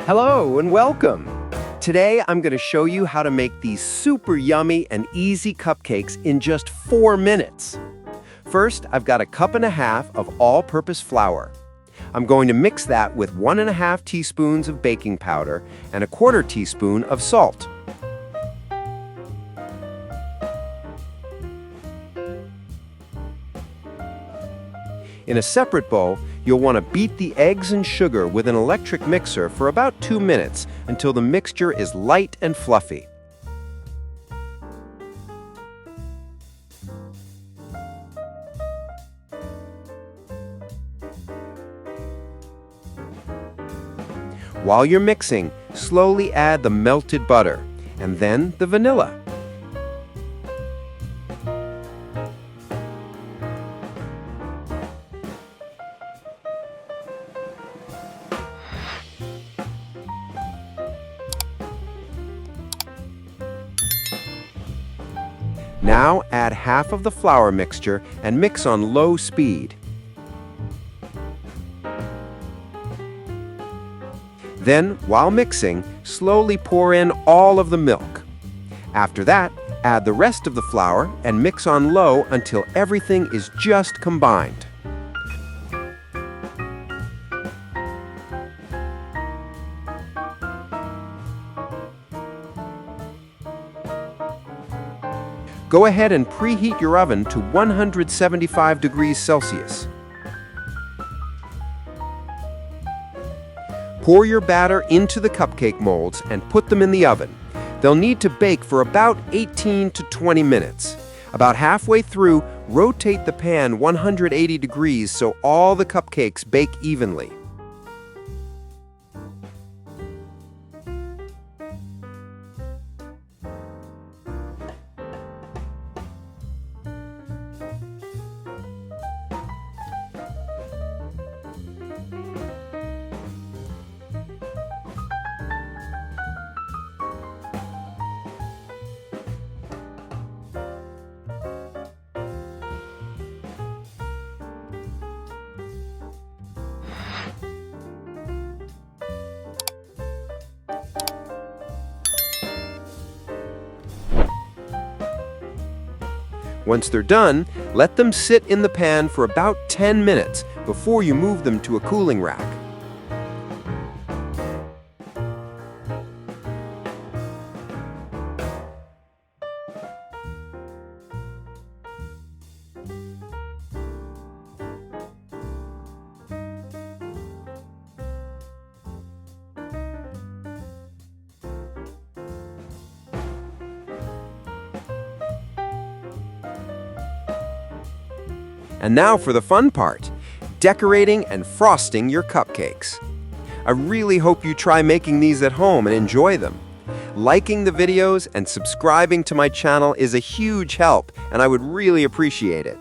Hello and welcome. Today I'm going to show you how to make these super yummy and easy cupcakes in just 4 minutes. First, I've got a cup and a half of all-purpose flour. I'm going to mix that with 1½ teaspoons of baking powder and a 1/4 teaspoon of salt. In a separate bowl, you'll want to beat the eggs and sugar with an electric mixer for about 2 minutes until the mixture is light and fluffy. While you're mixing, slowly add the melted butter and then the vanilla. Now add half of the flour mixture and mix on low speed. Then, while mixing, slowly pour in all of the milk. After that, add the rest of the flour and mix on low until everything is just combined. Go ahead and preheat your oven to 175 degrees Celsius. Pour your batter into the cupcake molds and put them in the oven. They'll need to bake for about 18 to 20 minutes. About halfway through, rotate the pan 180 degrees so all the cupcakes bake evenly. Once they're done, let them sit in the pan for about 10 minutes before you move them to a cooling rack. And now for the fun part, decorating and frosting your cupcakes. I really hope you try making these at home and enjoy them. Liking the videos and subscribing to my channel is a huge help, and I would really appreciate it.